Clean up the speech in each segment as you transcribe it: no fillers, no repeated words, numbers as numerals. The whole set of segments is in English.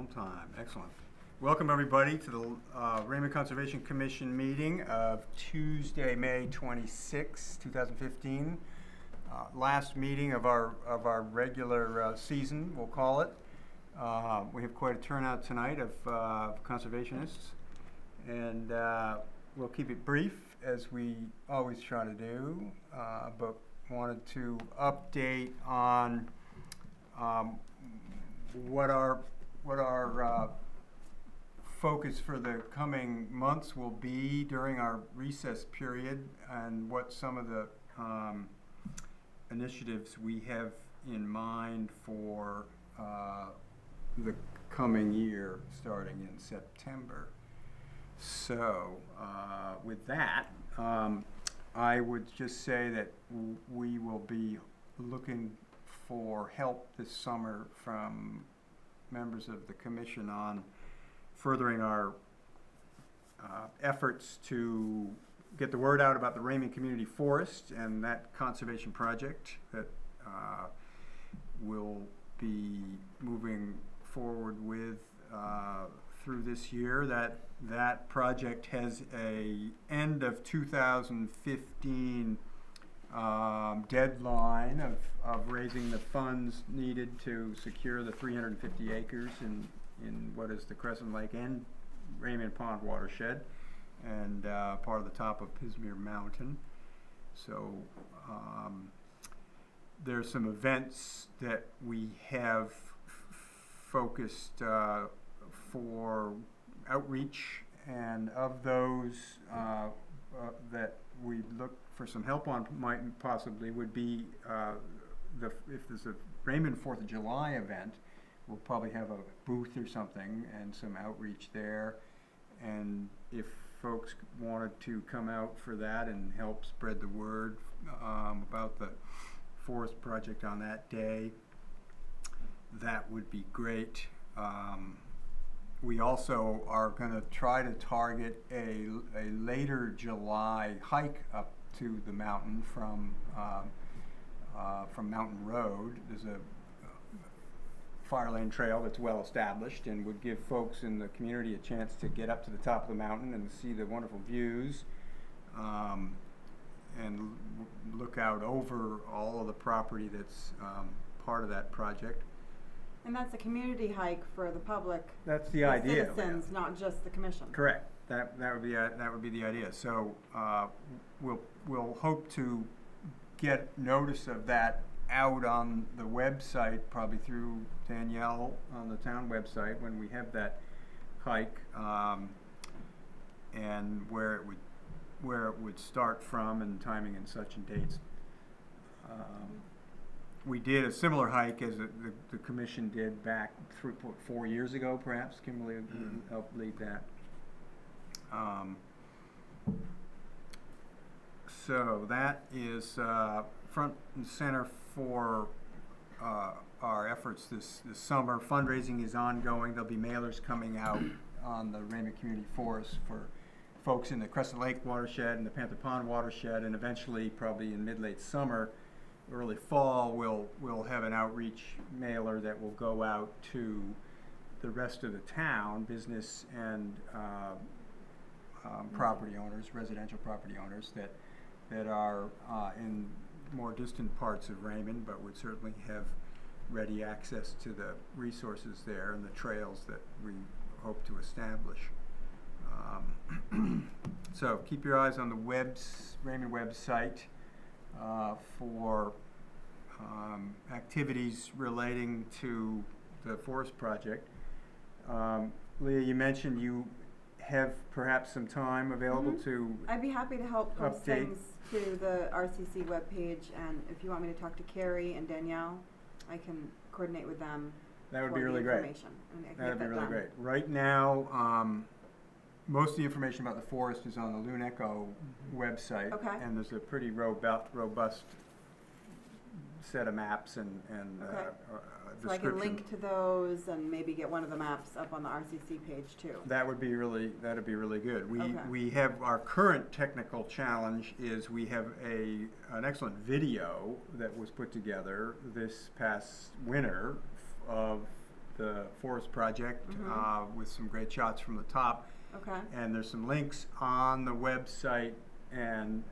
on time. Excellent. Welcome, everybody, to the Raymond Conservation Commission meeting of Tuesday, May 26, 2015. Last meeting of our regular season, we'll call it. We have quite a turnout tonight of conservationists, and we'll keep it brief, as we always try to do, but wanted to update on what our focus for the coming months will be during our recess period, and what some of the initiatives we have in mind for the coming year starting in September. So with that, I would just say that we will be looking for help this summer from members of the commission on furthering our efforts to get the word out about the Raymond Community Forest and that conservation project that we'll be moving forward with through this year. That project has a end of 2015 deadline of raising the funds needed to secure the 350 acres in what is the Crescent Lake and Raymond Pond watershed, and part of the top of Pismire Mountain. So there's some events that we have focused for outreach, and of those that we look for some help on might possibly would be if there's a Raymond 4th of July event, we'll probably have a booth or something and some outreach there. And if folks wanted to come out for that and help spread the word about the forest project on that day, that would be great. We also are going to try to target a later July hike up to the mountain from Mountain Road. There's a fire lane trail that's well established and would give folks in the community a chance to get up to the top of the mountain and see the wonderful views, and look out over all of the property that's part of that project. And that's a community hike for the public. That's the idea. Citizens, not just the commission. Correct. That would be the idea. So we'll hope to get notice of that out on the website, probably through Danielle on the town website when we have that hike, and where it would start from, and timing and such, and dates. We did a similar hike as the commission did back 4 years ago, perhaps. Kimberly helped lead that. So that is front and center for our efforts this summer. Fundraising is ongoing. There'll be mailers coming out on the Raymond Community Forest for folks in the Crescent Lake watershed and the Panther Pond watershed, and eventually, probably in mid-late summer, early fall, we'll have an outreach mailer that will go out to the rest of the town, business and property owners, residential property owners that are in more distant parts of Raymond, but would certainly have ready access to the resources there and the trails that we hope to establish. So keep your eyes on the Raymond website for activities relating to the forest project. Leah, you mentioned you have perhaps some time available to I'd be happy to help post update things to the RCC webpage, and if you want me to talk to Carrie and Danielle, I can coordinate with them. That would be really great. That would be really great. Right now, most of the information about the forest is on the LUNECO website, Okay. and there's a pretty robust set of maps and Okay. So I description. can link to those and maybe get one of the maps up on the RCC page too. That'd be really good. Okay. We have our current technical challenge is we have an excellent video that was put together this past winter of the forest project, Mhm. with some great shots from the top. Okay. And there's some links on the website, and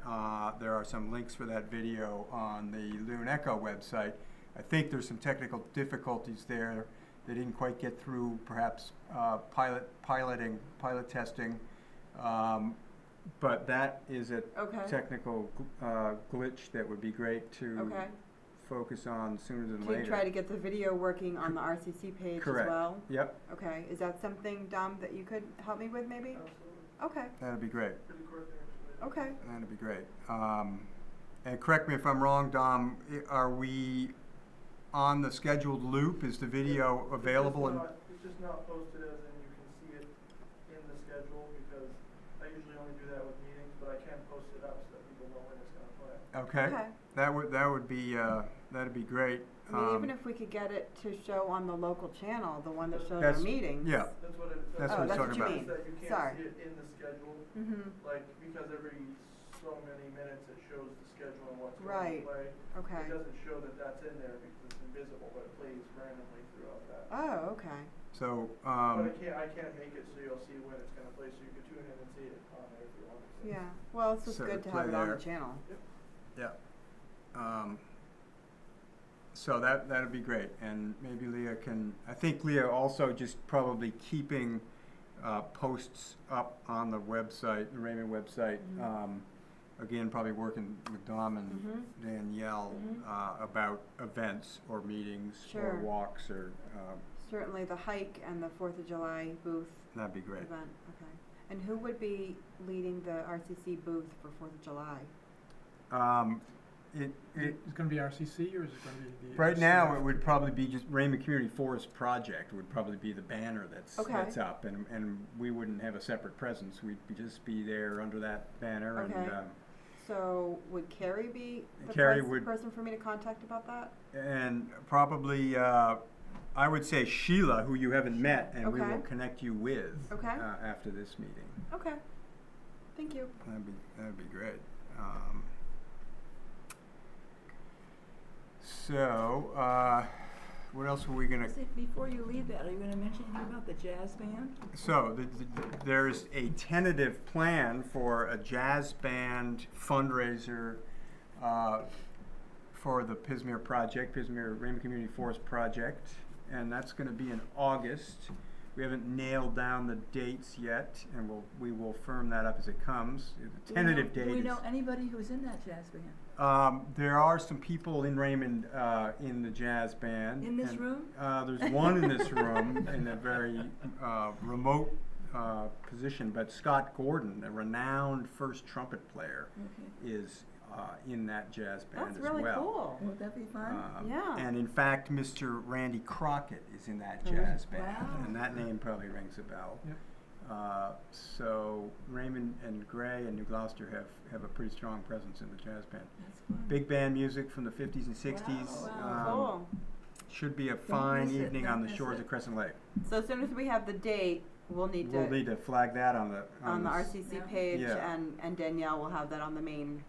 there are some links for that video on the Loon Echo website. I think there's some technical difficulties there. They didn't quite get through perhaps pilot testing. But that is a Okay. technical glitch that would be great to Okay. focus on sooner than To later. try to get the video working on the RCC page Correct. as well? Yep, Okay, is that something, Dom, that you could help me with maybe? Okay, that'd be great. okay. That'd be great. And correct me if I'm wrong, Dom, are we on the scheduled loop? Is the video available? It's just not posted as in you can see it in the schedule, because I usually only do that with meetings, but I can post it up so that people know when it's gonna play. Okay, Okay. that'd be great. I mean, even if we could get it to show on the local channel, the one that shows our That's- meetings. yeah. That's what it, That's Oh, what he's that's talking what you about. mean. That you Sorry. can't see it in the schedule, Mm-hmm, like, because every so many minutes it shows the schedule and what's going Right. to play. okay. It doesn't show that that's in there because it's invisible, but it plays randomly throughout that. Oh, okay. So, But I can't make it so you'll see when it's gonna play, so you can tune in and see it on there if you want to. Yeah, well, it's just So good to play have it on the there. channel. yeah. So that'd be great, and maybe Leah can, I think Leah also just probably keeping posts up on the website, the Raymond website. Mhm. Again, probably working with Dom and Mhm. Danielle Mhm. about events or meetings or Sure. walks or, Certainly the hike and the 4th of July booth that'd be great. event, okay. And who would be leading the RCC booth for 4th of July? It, It's gonna be RCC, or is it gonna be the? right now, RCF? it would probably be just Raymond Community Forest Project would probably be the banner that's Okay. up, and we wouldn't have a separate presence. We'd just be there under that banner, Okay. So would Carrie be the Carrie would- person for me to contact about that? and probably I would say Sheila, who you haven't met, and we will Okay. connect you with Okay. After this meeting. Okay, thank you. That'd be great. So, what else were we gonna? Before you leave that, are you gonna mention anything about the jazz band? So there's a tentative plan for a jazz band fundraiser for the Pismire project, Pismire Raymond Community Forest project, and that's going to be in August. We haven't nailed down the dates yet, and we will firm that up as it comes. The tentative date Do we is. know anybody who's in that jazz band? There are some people in Raymond in the jazz band. In this and, room? There's one in this room in a very remote position, but Scott Gordon, a renowned first trumpet player, Okay. is in that jazz band That's as really well. cool. Won't that be fun? Yeah. And in fact, Mr. Randy Crockett is in that Oh, jazz band, wow. and that name probably rings a bell. Yep. So Raymond and Gray and New Gloucester have a pretty strong presence in the jazz band. That's fun. Big band music from the 50s and 60s. Wow. Cool. Should be a fine miss it, evening don't on the miss shores it. of Crescent Lake. So as soon as we have the date, we'll need We'll to, need to flag that on the on the s- RCC Yeah. page, Yeah. and Danielle will have that on the main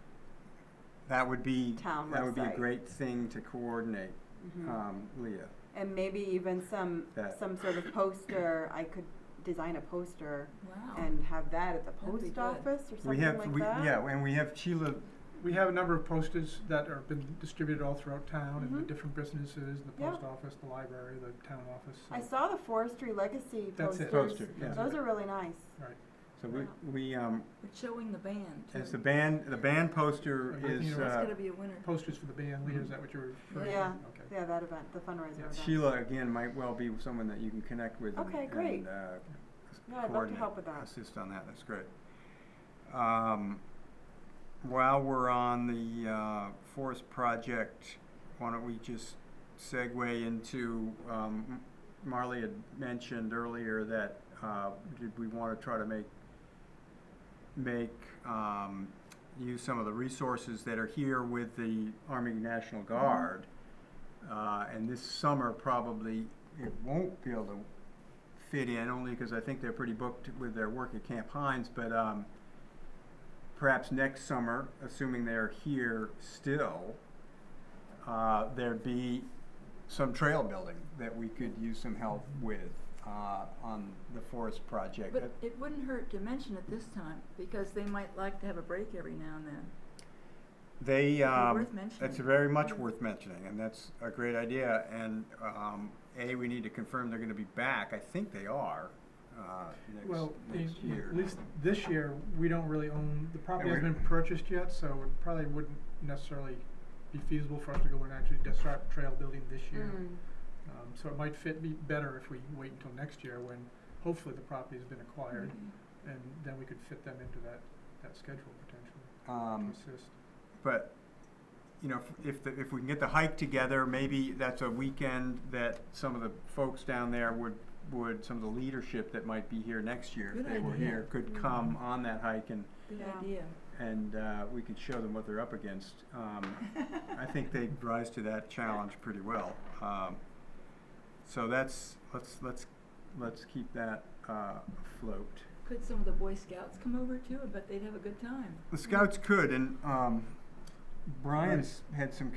That would be town that would be a website. great thing to coordinate, Mhm. Leah. And maybe even some That- sort of poster, I could design a poster Wow. and have that at the That'd be post good. office or We something have like that? yeah, and we have Sheila. We have a number of posters that are been distributed all throughout town in the Mhm. different businesses, the Yeah. post office, the library, the town office. I so- saw the Forestry Legacy That's it. posters. Poster, yeah. Those are really nice. Right. So Yeah. we We're showing the band, too. as the band poster Everything is you know, That's gotta be a winner. Posters for the band, Leah, is that what you're referring to? Yeah. Okay. Yeah, that event, the fundraiser Yeah. event. Sheila again might well be someone that you can connect with. Okay, great. And, Yeah, I'd love to coordinate, help with that. assist on that. That's great. While we're on the forest project, why don't we just segue into, Marley had mentioned earlier that did we want to try to use some of the resources that are here with the Army National Guard. And this summer probably it won't be able to fit in, only because I think they're pretty booked with their work at Camp Hines, but perhaps next summer, assuming they're here still, there'd be some trail building that we could use some help with on the forest project. But it wouldn't hurt to mention it this time, because they might like to have a break every now and then. They, worth mentioning. that's very much worth mentioning, and that's a great idea. And we need to confirm they're going to be back. I think they are Well, next year. at least this year, we don't really own, the property Yeah, hasn't been purchased yet, so it probably wouldn't necessarily be feasible for us to go and actually just start trail building this year. So it might be better if we wait until next year when hopefully the property's been acquired, and then we could fit them into that schedule potentially to assist. But you know, if we can get the hike together, maybe that's a weekend that some of the folks down there would some of the leadership that might be here next year, if Good they were idea. here, could come on that hike and Good Yeah. idea. we could show them what they're up against. I think they'd rise to that challenge pretty well. So let's keep that afloat. Could some of the Boy Scouts come over too? I bet they'd have a good time. The Scouts could, and Brian's had some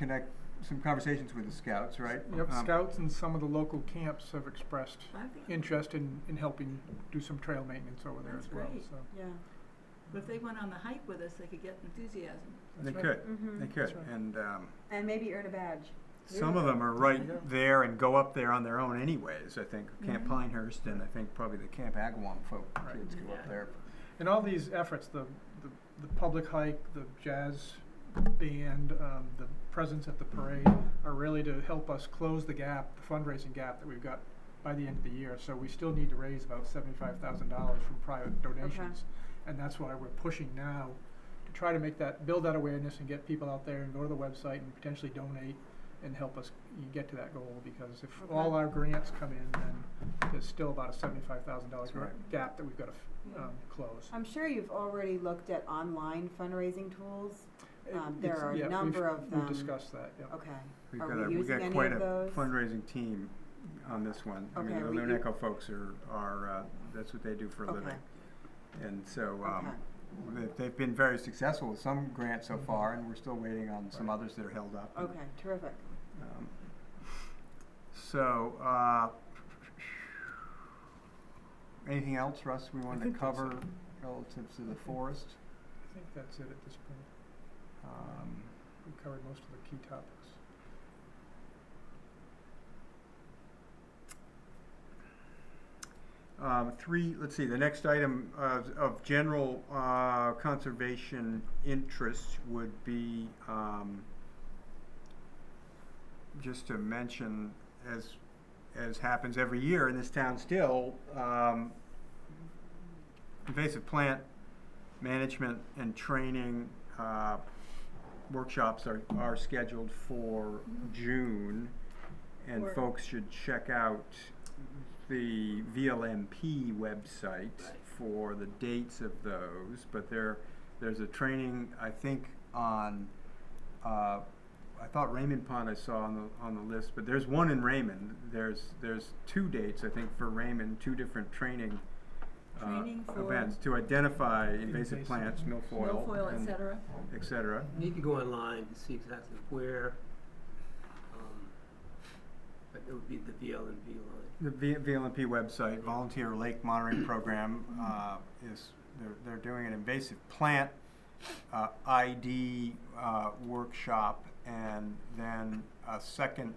conversations with the Scouts, right? Yep, Scouts and some of the local camps have expressed I think, interest in helping do some trail maintenance over there That's as well, great. so. Yeah. but if they went on the hike with us, they could get enthusiasm. They That's right. could, they could, That's right. and And maybe earn a badge. some of them are right Yeah. there and go up there on their own anyways. I think Camp Mhm. Pinehurst and I think probably the Camp Agawam folk Right. kids go up there. And all these efforts, the public hike, the jazz band, the presence at the parade, are really to help us close the gap, the fundraising gap that we've got by the end of the year. So we still need to raise about $75,000 from private donations. And that's why we're pushing now to try to build that awareness and get people out there and go to the website and potentially donate and help us get to that goal, because if all our grants come in, then there's still about a $75,000 That's right. gap that we've got to close. I'm sure you've already looked at online fundraising tools. There It's- are a yeah, number of them. We've discussed that, yeah. Okay. We've Are got we we've using got any quite of a those? fundraising team on this one. I Okay, mean, the are we Luneco folks are that's what they do for a Okay. living. And so Okay. they've been very successful with some grants so Mhm. far, and we're still waiting on some Right. others that are held up. Okay, terrific. Um, So, anything else, Russ, we wanted to think that's cover it. relative to the forest? I think that's it at this point. Um, We've covered most of the key topics. let's see, the next item of general conservation interest would be just to mention, as happens every year in this town still, invasive plant management and training workshops are scheduled for June, and Or- folks should check out the VLMP website for the dates of those. But there's a training, I think, on I thought Raymond Pond I saw on the list, but there's one in Raymond. There's 2 dates, I think, for Raymond, 2 different training Training for- events to identify invasive plants, milfoil, Milfoil, et and cetera. et cetera. You need to go online to see exactly where, but it would be the VLNP line. The VLMP website, Volunteer Lake Monitoring Program, is they're doing an invasive plant ID workshop, and then a second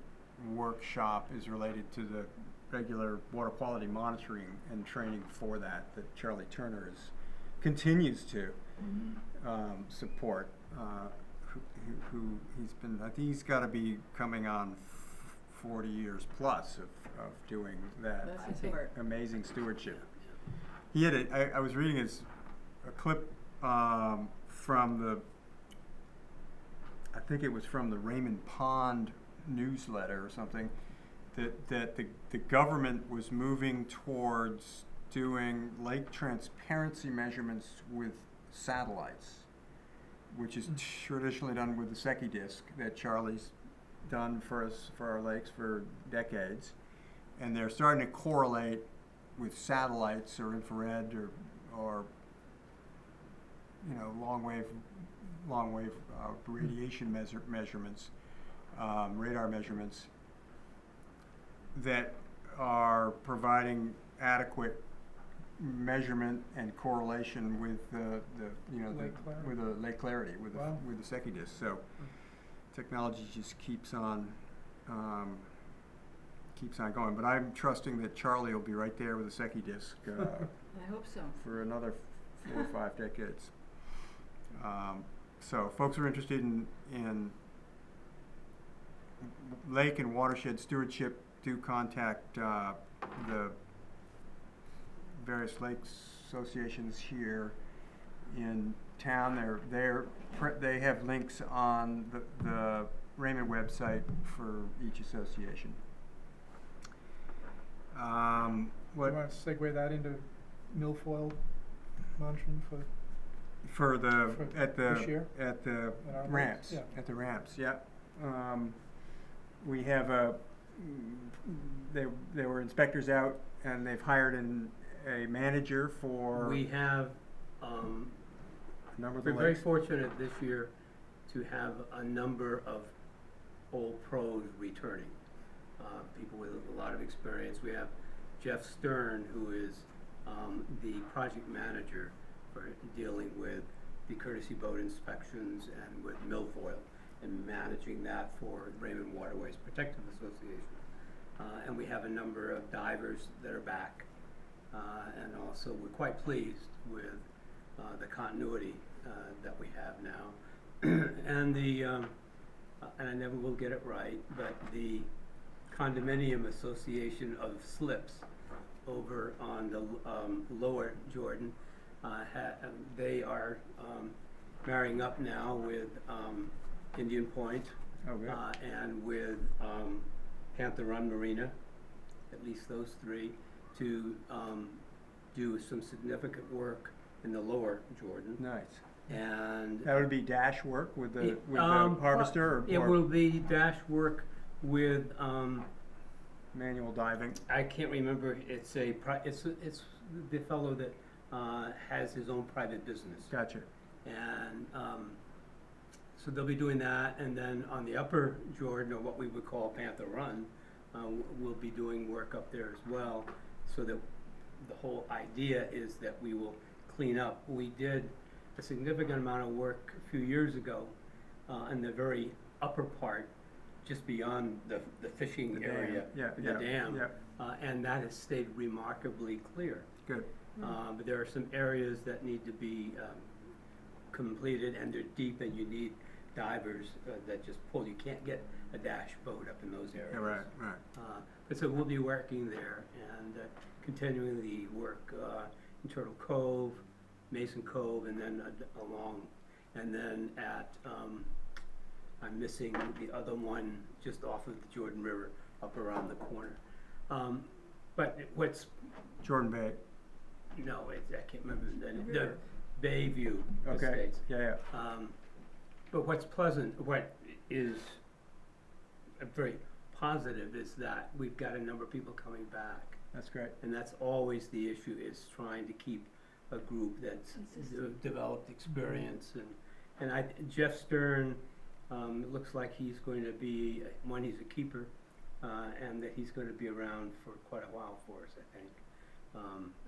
workshop is related to the regular water quality monitoring and training for that Charlie Turner continues to support. Who he's been, I think he's got to be coming on 40 years plus of doing that. That's I his think- part. Amazing stewardship. He had I was reading a clip from I think it was from the Raymond Pond newsletter or something, that the government was moving towards doing lake transparency measurements with satellites, which is traditionally done with the Secchi disc that Charlie's done for us for our lakes for decades, and they're starting to correlate with satellites or infrared or long wave radiation measurements, radar measurements, that are providing adequate measurement and correlation with Lake clarity. with the lake clarity, with Wow. the Secchi disc. So technology just keeps on going. But I'm trusting that Charlie will be right there with the Secchi disc I hope so. for another 4 or 5 decades. So folks who are interested in lake and watershed stewardship, do contact the various lakes associations here in town. They have links on the Raymond website for each association. Do you What want to segue that into milfoil monitoring for, for the For at this the year? at the At our ramps? lakes? Yeah. At the ramps, yeah. We have there were inspectors out, and they've hired a manager for We have, a number of the we're very lakes. fortunate this year to have a number of old pros returning, people with a lot of experience. We have Jeff Stern, who is the project manager for dealing with the courtesy boat inspections and with milfoil and managing that for Raymond Waterways Protective Association. And we have a number of divers that are back. And also, we're quite pleased with the continuity that we have now. And and I never will get it right, but the Condominium Association of Slips over on the lower Jordan, they are marrying up now with Indian Point Oh, good. and with Panther Run Marina, at least those three, to do some significant work in the lower Jordan. Nice. And That would be dash work with the well, harvester, it or will be dash work with manual diving. I can't remember. It's it's the fellow that has his own private business. Gotcha. And so they'll be doing that, and then on the upper Jordan, or what we would call Panther Run, we'll be doing work up there as well, so that the whole idea is that we will clean up. We did a significant amount of work a few years ago in the very upper part, just beyond the fishing The dam. area, Yeah, the yeah, dam, yeah. and that has stayed remarkably clear. Good. But there are some areas that need to be completed, and they're deep, and you need divers that just pull. You can't get a dash boat up in those areas. Yeah, right. But so we'll be working there and continuing the work in Turtle Cove, Mason Cove, and then along, and then at I'm missing the other one just off of the Jordan River, up around the corner. But what's Jordan Bay. no, I can't remember the Bayview Okay. Estates. Yeah. But what's pleasant, what is very positive, is that we've got a number of people coming back. That's great. And that's always the issue, is trying to keep a group that's developed experience. And Jeff Stern, it looks like he's going to be, he's a keeper, and that he's going to be around for quite a while for us, I think.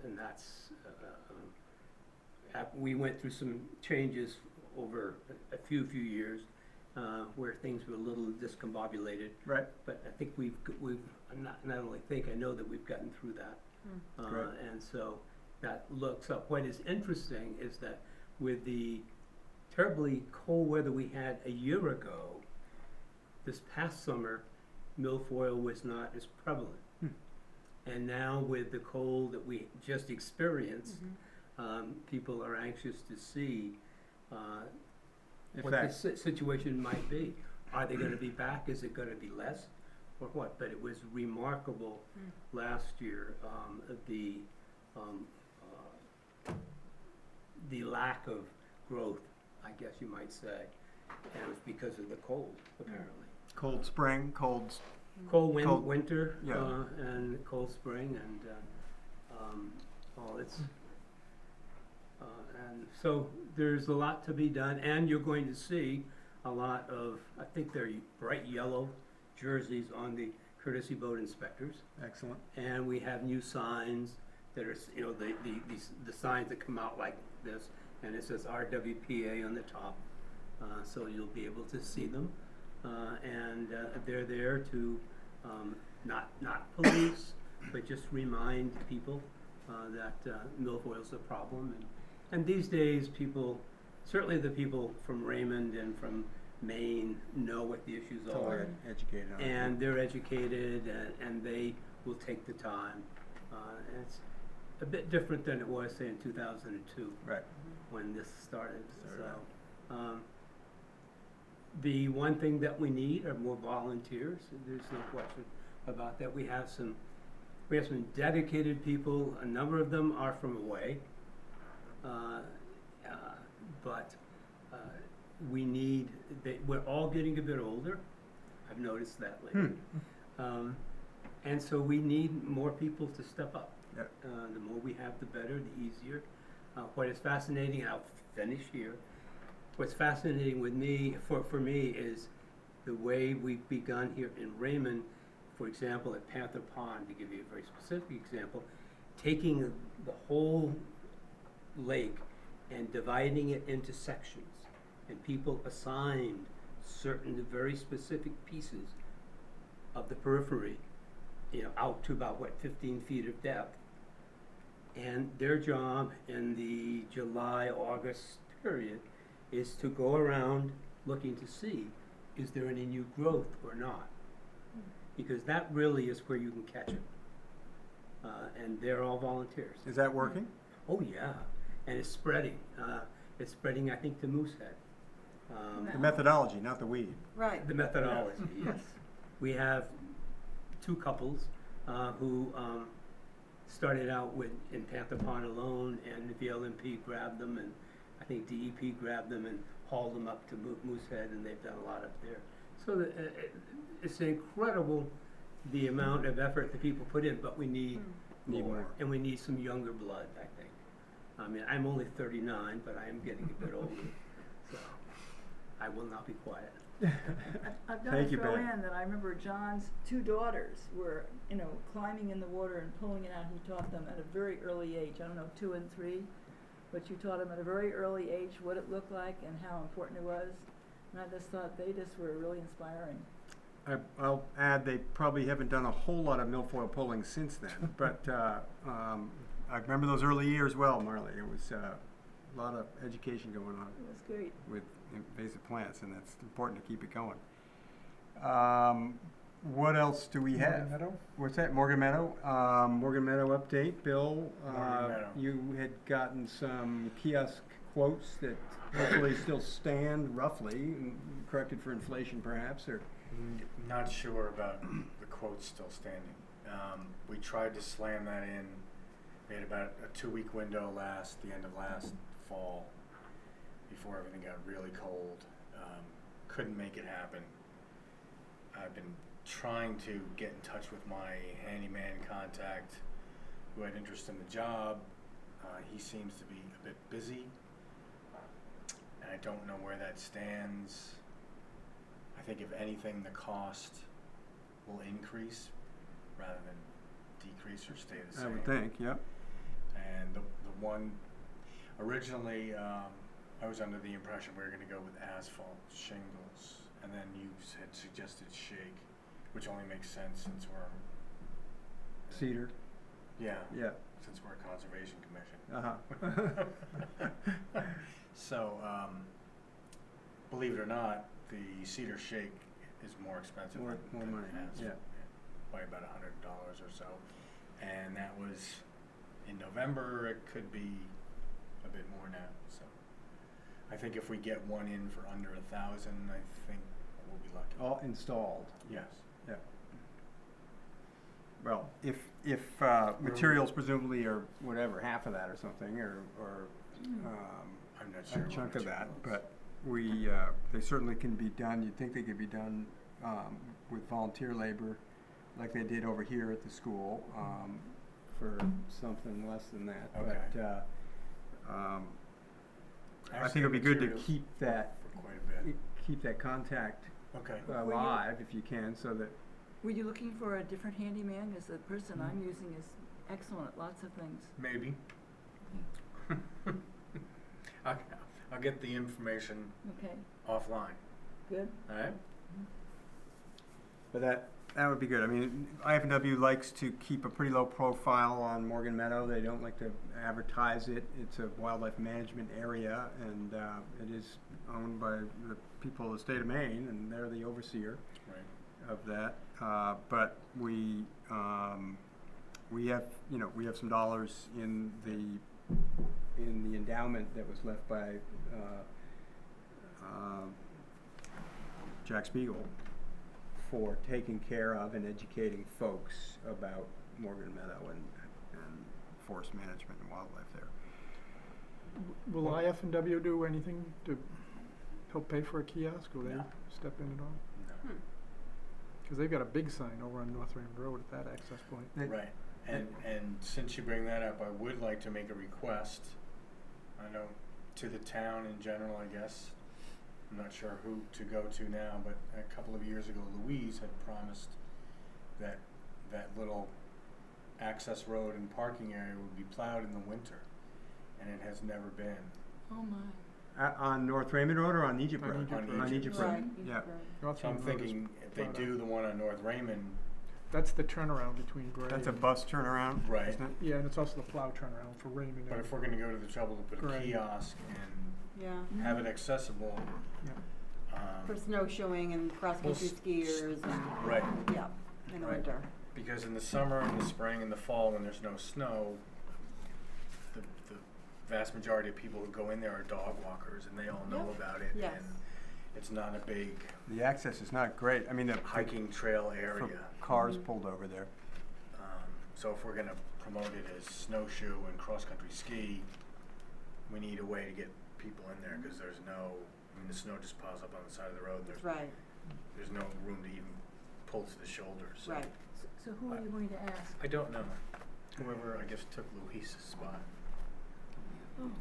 And that's, we went through some changes over a few years, where things were a little discombobulated. Right. But I think we've not only think, I know that we've gotten through that. Great. And so that looks up. What is interesting is that with the terribly cold weather we had a year ago, this past summer, milfoil was not as prevalent. And now with the cold that we just experienced, people are anxious to see If what that- the situation might be. Are they gonna be back? Is it gonna be less? Or what? But it was remarkable last year, the lack of growth, I guess you might say. And it was because of the cold, apparently. Cold spring, cold. Cold Cold- winter, yeah. and cold spring, and, and so there's a lot to be done, and you're going to see a lot of, I think they're bright yellow jerseys on the courtesy boat inspectors. Excellent. And we have new signs that are, you know, the signs that come out like this, and it says RWPA on the top, so you'll be able to see them. And they're there to not police, but just remind people that milfoil's a problem. And these days, people, certainly the people from Raymond and from Maine know what the issues Totally are. educated on it. And they're educated, and they will take the time. And it's a bit different than it was, say, in 2002, Right. when this started. Started out. So, the one thing that we need are more volunteers. There's no question about that. We have some dedicated people. A number of them are from away, but we need. We're all getting a bit older. I've noticed that lately. And so we need more people to step up. Yep. The more we have, the better, the easier. What is fascinating, and I'll finish here, what's fascinating with me, for me, is the way we've begun here in Raymond, for example, at Panther Pond, to give you a very specific example, taking the whole lake and dividing it into sections, and people assigned certain very specific pieces of the periphery, you know, out to about, 15 feet of depth. And their job in the July-August period is to go around looking to see, is there any new growth or not? Because that really is where you can catch it. And they're all volunteers. Is that working? Oh, yeah, and it's spreading. It's spreading, I think, to Moosehead. The methodology, not the weed. Right. The methodology, yes. We have two couples who started out in Panther Pond alone, and the LMP grabbed them, and I think DEP grabbed them and hauled them up to Moosehead, and they've done a lot up there. So it's incredible the amount of effort that people put in, but we need more, and we need some younger blood, I think. I mean, I'm only 39, but I am getting a bit older, so I will not be quiet. I've got to Thank you, throw Ben. in that I remember John's two daughters were, climbing in the water and pulling it out. He taught them at a very early age, I don't know, 2 and 3, but you taught them at a very early age what it looked like and how important it was. And I just thought they just were really inspiring. I'll add, they probably haven't done a whole lot of milfoil pulling since then, but I remember those early years well, Marley. It was a lot of education going on It was great. with invasive plants, and that's important to keep it going. What else do we have? Morgan Meadow? What's that, Morgan Meadow? Morgan Meadow update, Bill. Morgan Meadow. You had gotten some kiosk quotes that hopefully still stand roughly, corrected for inflation perhaps, or? Not sure about the quotes still standing. We tried to slam that in. We had about a 2-week window the end of last fall, before everything got really cold. Couldn't make it happen. I've been trying to get in touch with my handyman contact who had interest in the job. He seems to be a bit busy, and I don't know where that stands. I think if anything, the cost will increase rather than decrease or stay the same. I would think, yep. And the one, originally, I was under the impression we were gonna go with asphalt shingles, and then you had suggested shake, which only makes sense since we're. Cedar, Yeah, yeah. since we're a conservation commission. Uh-huh. So, believe it or not, the cedar shake is more expensive More than money, asphalt, yeah. by about $100 or so. And that was in November. It could be a bit more now. So, I think if we get one in for under 1,000, I think we'll be lucky. All installed, Yes. yeah. Well, if materials presumably are whatever, half of that or something, or I'm not sure. a what chunk of that, materials. but they certainly can be done. You'd think they could be done with volunteer labor, like they did over here at the school, for something less than that. Okay. But I Actually, think it'd be good to materials keep that for quite a bit. keep that contact Okay. alive if you can, so that Were you looking for a different handyman? Because the person I'm using is excellent at lots of things. Maybe. I'll get the information Okay, offline, good. all right? But that would be good. I mean, IFNW likes to keep a pretty low profile on Morgan Meadow. They don't like to advertise it. It's a wildlife management area, and it is owned by the people of the state of Maine, and they're the overseer Right. of that. But we have, we have some dollars in the endowment that was left by Jack Spiegel for taking care of and educating folks about Morgan Meadow and forest management and wildlife there. Will IF&W do anything to help pay for a kiosk? Will they No. step in at all? No. Because they've got a big sign over on North Raymond Road at that access point. Right, and since you bring that up, I would like to make a request, I know, to the town in general, I guess. I'm not sure who to go to now, but a couple of years ago, Louise had promised that that little access road and parking area would be plowed in the winter, and it has never been. Oh, my. On North Raymond Road or on Egypt On Road? Egypt Road. On Egypt Road, Right, yeah. right. North So I'm Raymond Road is thinking if they plowed do out. the one on North Raymond, That's the turnaround between Gray. That's a and- bus turnaround, Right. isn't it? Yeah, and it's also the plow turnaround for Raymond. but and- if we're gonna go to the trouble to put a Right. kiosk and Yeah. have it accessible, Yeah. For snowshoeing and cross-country Well, skiers and, right, yeah, in the Right. winter. because in the summer, in the spring, and the fall, when there's no snow, the vast majority of people who go in there are dog walkers, and they all know Yep. about it, Yes. and it's not a big The access is not great. I mean, the hiking trail for area. cars Mhm. pulled over there. So if we're gonna promote it as snowshoe and cross-country ski, we need a way to get people in there, cause there's no, I mean, the snow just piles up on the side of the road, That's right, there's no room to even pull to the shoulders, so. right. So who are you going to ask? I don't know, whoever, I guess, took Louise's spot. Oh,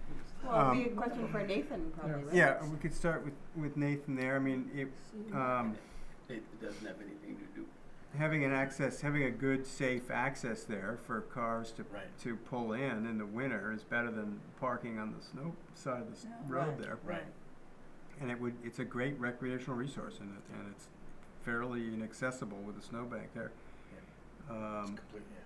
Well, it'd be a question for Nathan probably, right? Yeah, we could start with Nathan there. I mean, see. It doesn't have anything to do. having a good, safe access there for cars Right. to pull in the winter is better than parking on the snow side of the Yeah. road Right. there. Right. And it's a great recreational resource, and it's fairly inaccessible with the snowbank there. It's Um, complete, yeah.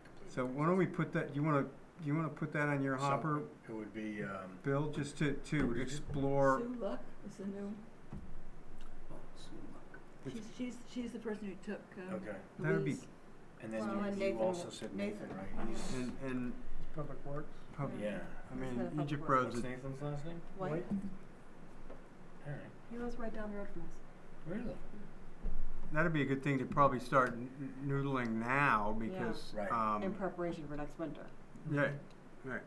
completely so why don't we put that? Do you want to put that on your So, hopper, it would be, Bill, just to explore? Sue Luck is the new, Oh, Sue Luck. she's the person who took, okay, That would be- Louise. and Well, then and you Nathan also will- said Nathan. Nathan, right? He's, And Public Works. yeah. I He's mean, head of public Egypt works. Road's What's Nathan's last name? White, Alright, he lives right down the road from us. really? that'd be a good thing to probably start noodling now because Yeah. Right. In preparation for next winter. yeah, right.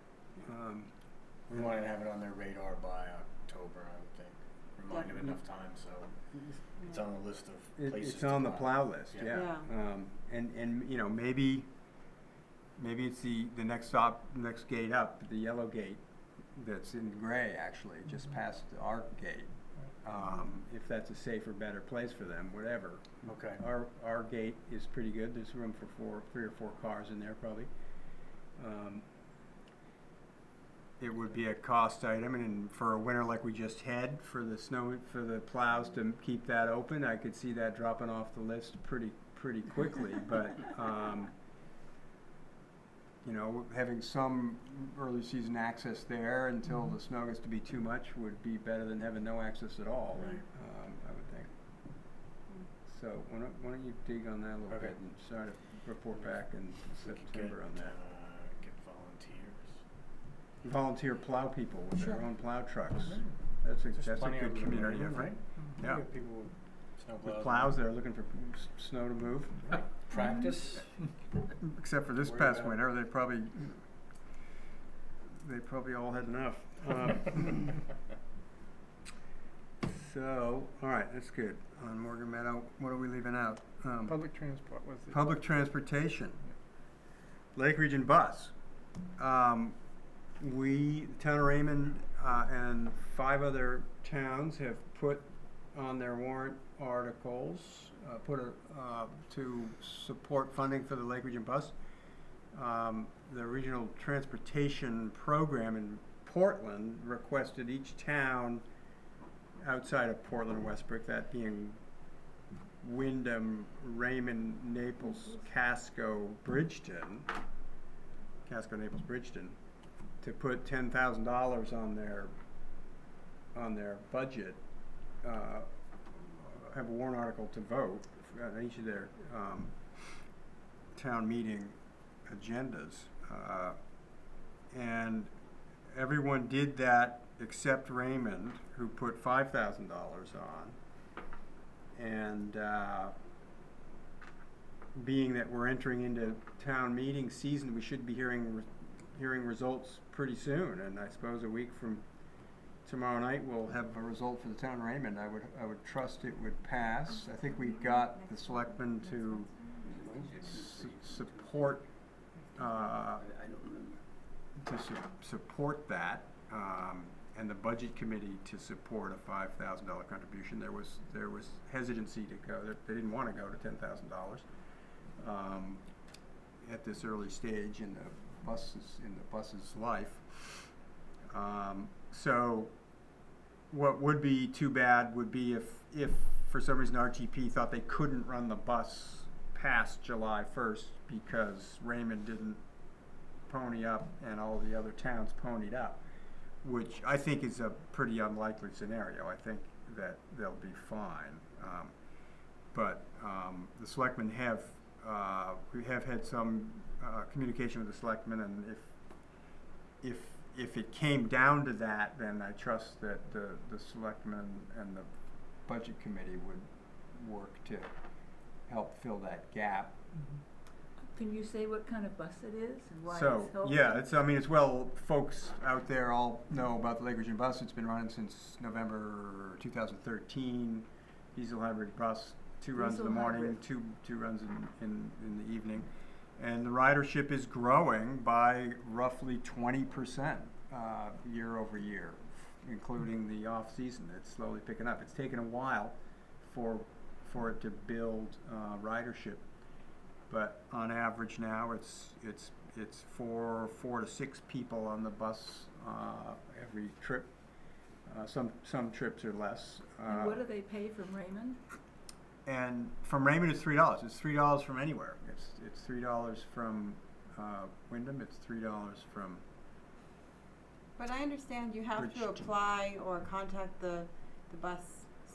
We wanted to have it on their radar by October, I would think, remind them Definitely. enough time, so it's on the list of places It's to on the plow. plow list, Yeah. yeah. And maybe it's the next gate up, the yellow gate that's in gray actually, just past our gate. If that's a safer, better place for them, whatever. Okay, Our gate is pretty good. There's room for 3 or 4 cars in there probably. It would be a cost item, and for a winter like we just had, for the plows to keep that open, I could see that dropping off the list pretty quickly. But having some early season access there until the snow gets to be too much would be better than having no access at all. Right. I would think. So why don't you dig on that a little Okay. bit and try to report back in we could September on that. get volunteers. Volunteer plow people with their Sure. own plow trucks. Right. That's a There's plenty good of them community around, effort. right? Yeah. We have people with snow With plows. plows that are looking for snow to move. Practice. Except for this Worry past about it. winter, they probably all had enough. So, all right, that's good. On Morgan Meadow, what are we leaving out? Public transport was the. Public transportation. Lake Region Bus. Town of Raymond and 5 other towns have put on their warrant articles, to support funding for the Lake Region Bus. The Regional Transportation Program in Portland requested each town outside of Portland and Westbrook, that being Wyndham, Raymond, Naples, Casco, Naples, Bridgeton, to put $10,000 on their budget, have a warrant article to vote on each of their town meeting agendas, and everyone did that except Raymond, who put $5,000 on. And being that we're entering into town meeting season, we should be hearing results pretty soon. And I suppose a week from tomorrow night we'll have a result for the town of Raymond. I would trust it would pass. I think we got the selectmen to support I don't remember. support that, and the budget committee to support a $5,000 contribution. There was hesitancy to go. They didn't want to go to $10,000 at this early stage in the bus's life. So what would be too bad would be if for some reason RTP thought they couldn't run the bus past July 1st because Raymond didn't pony up and all the other towns ponied up, which I think is a pretty unlikely scenario. I think that they'll be fine. But the selectmen we have had some communication with the selectmen, and if it came down to that, then I trust that the selectmen and the budget committee would work to help fill that gap. Can you say what kind of bus it is and why So, it's helpful? yeah, folks out there all know about the Lake Region Bus. It's been running since November 2013. Diesel hybrid bus, 2 runs in the Diesel morning, hybrid. two runs in the evening. And the ridership is growing by roughly 20% year over year, including the off season. It's slowly picking up. It's taken a while for it to build ridership, but on average now it's 4 to 6 people on the bus every trip. Some trips are less. And what do they pay from Raymond? And from Raymond it's $3. It's $3 from anywhere. It's $3 from Wyndham. It's $3 from. But I understand you have to Bridgeton. apply or contact the bus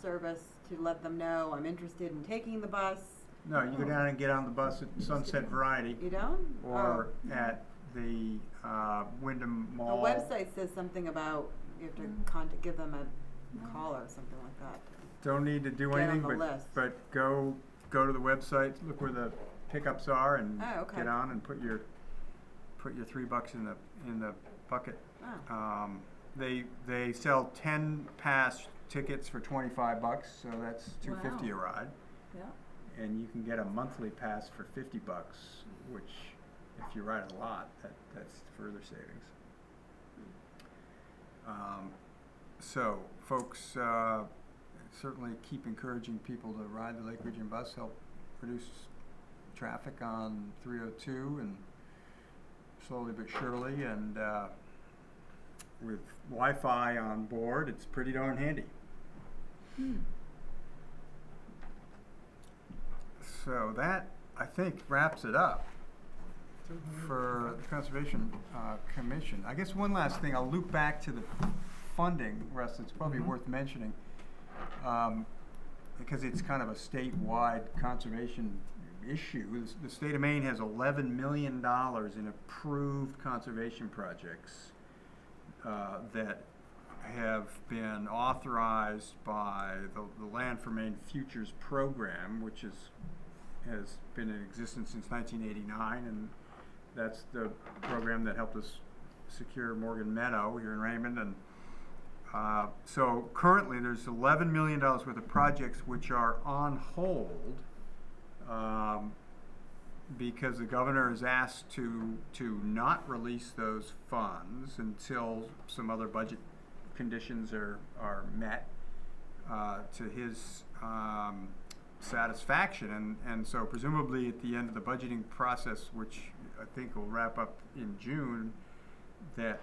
service to let them know I'm interested in taking the bus. No, you go down and get on the bus at Sunset Variety You don't? or at the Wyndham The Mall. website says something about you have to give them a call or something like that. Don't need to do Get on anything, the but list. go to the website, look where the pickups are, and Oh, okay. get on and put your $3 in the bucket. Oh. They sell 10 pass tickets for $25, so that's $2.50 a ride, Yeah. and you can get a monthly pass for $50, which if you ride a lot, that's further savings. So folks, certainly keep encouraging people to ride the Lake Region Bus, help reduce traffic on 302, and slowly but surely, and with Wi-Fi on board, it's pretty darn handy. So that, I think, wraps it up for the Conservation Commission. I guess one last thing, I'll loop back to the funding, Russ, it's probably worth mentioning, because it's kind of a statewide conservation issue. The state of Maine has $11 million in approved conservation projects that have been authorized by the Land for Maine Futures program, which has been in existence since 1989, and that's the program that helped us secure Morgan Meadow here in Raymond. And so currently there's $11 million worth of projects which are on hold because the governor is asked to not release those funds until some other budget conditions are met. to his satisfaction. And so presumably at the end of the budgeting process, which I think will wrap up in June, that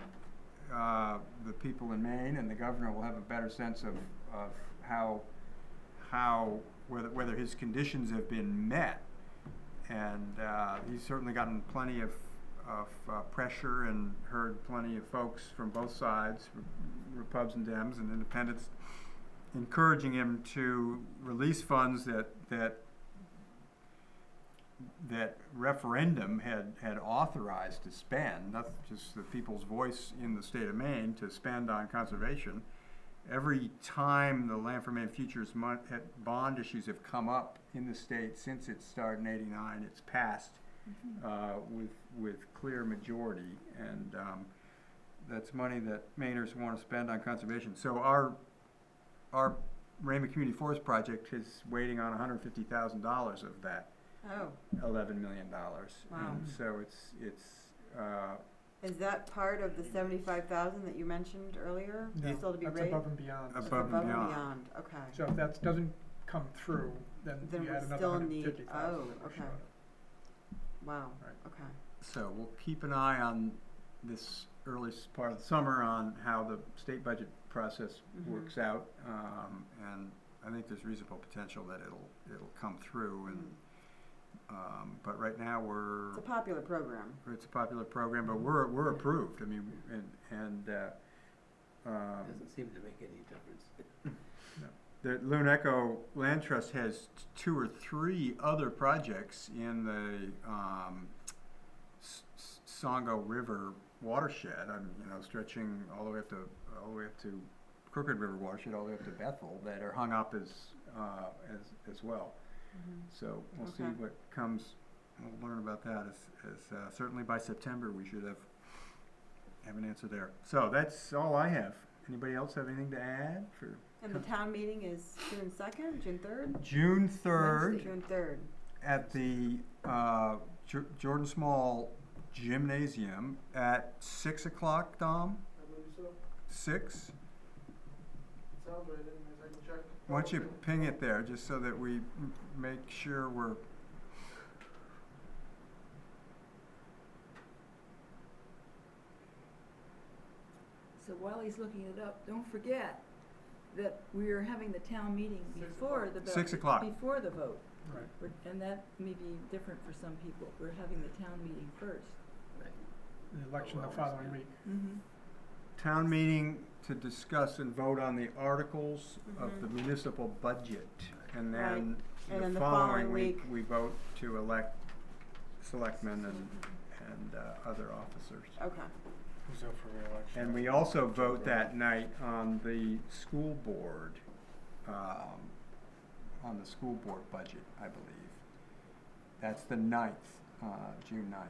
the people in Maine and the governor will have a better sense of how whether his conditions have been met. And he's certainly gotten plenty of pressure and heard plenty of folks from both sides, Repubs and Dems and Independents, encouraging him to release funds that referendum had authorized to spend, not just the people's voice in the state of Maine, to spend on conservation. Every time the Land for Maine Futures bond issues have come up in the state since it started in '89, it's passed with clear majority, and that's money that Mainers want to spend on conservation. So our Raymond Community Forest Project is waiting on $150,000 of that Oh, $11 million. Wow. And so it's is that part of the 75,000 that you mentioned earlier? No, Still to be that's raised? above and beyond. That's above and beyond. Okay. So if that doesn't come through, then Then you we add another still need- 150,000 oh, that we're okay. short of. Wow. Right. Okay. So we'll keep an eye on this early part of the summer on how the state budget process works out, and I think there's reasonable potential that it'll come through. And but right now It's a popular program. it's a popular program, but we're approved. I mean, Doesn't seem to make any difference. the Loon Echo Land Trust has 2 or 3 other projects in the Songo River watershed. Stretching all the way up to Crooked River watershed, all the way up to Bethel, that are hung up as well. So we'll see Okay. what comes. We'll learn about that as certainly by September we should have an answer there. So that's all I have. Anybody else have anything to add for And the town meeting is June 2nd, June 3rd? June 3rd June 3rd. at the Jordan Small Gymnasium at 6 o'clock, Dom? I believe so. 6? Sounds right, anyways, I can check. Why don't you ping it there, just so that we make sure we're... So while he's looking it up, don't forget that we are having the town meeting 6 before o'clock. the vote. 6 o'clock. Before the vote. Right. And that may be different for some people. We're having the town meeting first. The election the well, following week. Town meeting to discuss and vote on the articles of the municipal budget. And Right. then And then the the following following week, week- we vote to elect selectmen and other officers. Okay. Who's up for reelection? And we also vote that night on the school board, budget, I believe. That's the 9th, June 9th,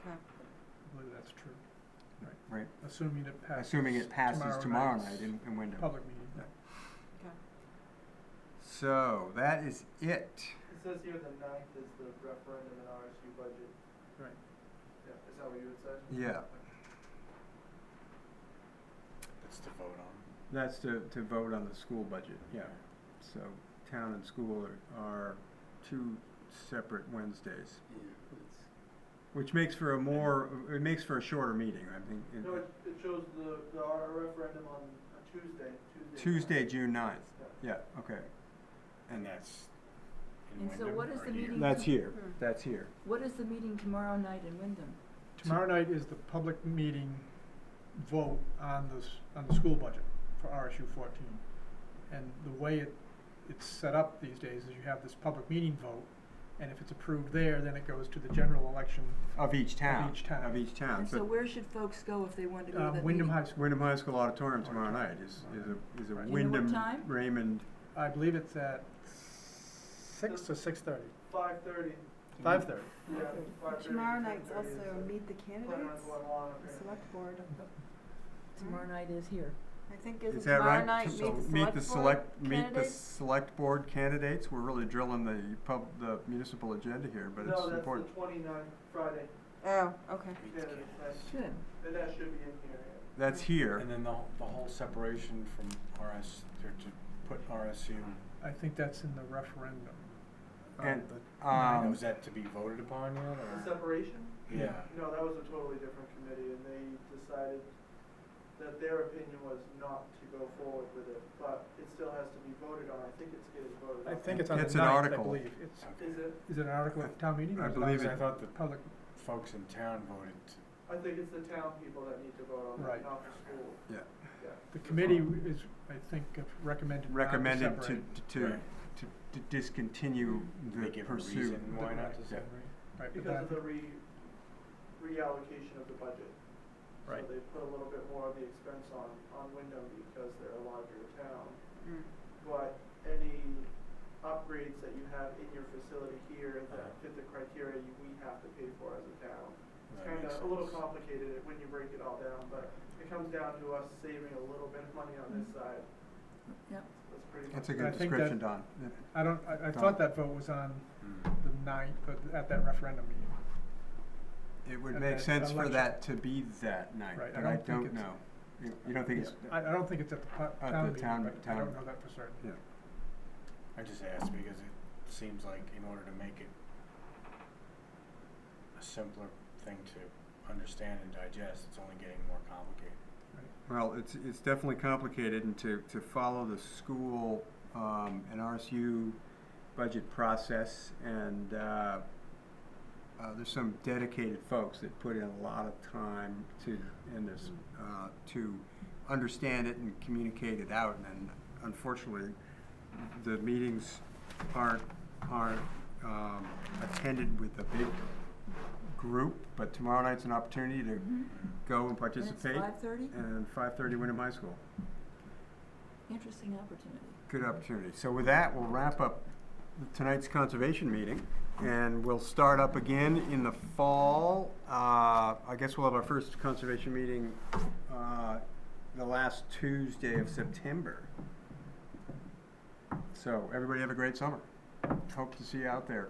Okay. I believe that's true. right? Assuming it passes. Assuming it passes tomorrow night's night in Wyndham. Public meeting. Yeah. Okay. So that is it. It says here the 9th is the referendum and RSU budget. Right. Yeah, is that what you would say? Yeah, That's to vote on. that's to vote on the school budget, yeah. So town and school are 2 separate Wednesdays, which makes for a shorter meeting, I think. No, it shows our referendum on a Tuesday. Tuesday, June 9th, yeah, okay. And that's in And so Wyndham what is or the here? meeting? That's here, Hmm. that's here. What is the meeting tomorrow night in Wyndham? Tomorrow night is the public meeting vote on the school budget for RSU 14. And the way it's set up these days is you have this public meeting vote, and if it's approved there, then it goes to the general election. Of each town. Of each town. And so where should folks go if they want to go to that meeting? Wyndham High School. Wyndham High School Auditorium tomorrow night is a Right. Do you know what Wyndham time? Raymond. I believe it's at 6 or 6:30. 5:30. 5:30. Yeah, 5:30. Tomorrow night's 6:30 is also meet the plan on candidates, going on, the okay. select board. Tomorrow night is here. I think isn't Is that tomorrow right? night So meet the select board meet the candidates? select board candidates. We're really drilling the municipal agenda here, but it's No, that's important. the 29th, Friday. Oh, okay. Meet the Yeah, candidates. that's, Good. and that should be in here, yeah. That's here. And then the whole separation from RS, or to put RSU? I think that's in the referendum. And, Was that to be voted upon yet, The or? separation? Yeah. No, that was a totally different committee, and they decided that their opinion was not to go forward with it, but it still has to be voted on. I think it's getting voted on. I think it's on It's the an 9th, I article. believe. It's, Is it? is it an article at town meeting? or I is it believe on I thought the Public, folks in town voted to. I think it's the town people that need to vote on Right. that, not the school. Yeah. Yeah. the committee is, I think, recommended not to Recommended separate. to Right. to discontinue the They give a pursuit. reason why not to Yeah. separate? Right, but Because of that- the reallocation of the budget. Right. So they put a little bit more of the expense on Wyndham because they're a larger town. Mm. But any upgrades that you have in your facility here that fit the criteria we have to pay for as a town. It's That kind makes of a little sense. complicated when you break it all down, but it comes down to us saving a little bit of money on this side. Yep. That's pretty much. That's a I good think description, that- Don. I don't, I Tom. thought that vote was on the 9th, but at that referendum meeting. It would at make that sense for election. that to be that night, Right, I but I don't think don't it's- know. You don't think it's? I don't think it's at the At town the meeting, town- but I town- don't know that for certain. Yeah. I just asked because it seems like in order to make it a simpler thing to understand and digest, it's only getting more complicated. Well, it's definitely complicated, and to follow the school and RSU budget process, and there's some dedicated folks that put in a lot of time in this to understand it and communicate it out, and unfortunately, the meetings aren't attended with a big group, but tomorrow night's an opportunity to go and participate. And it's 5:30? And 5:30 Wyndham High School. Interesting opportunity. Good opportunity. So with that, we'll wrap up tonight's conservation meeting, and we'll start up again in the fall. I guess we'll have our first conservation meeting the last Tuesday of September. So everybody have a great summer. Hope to see you out there.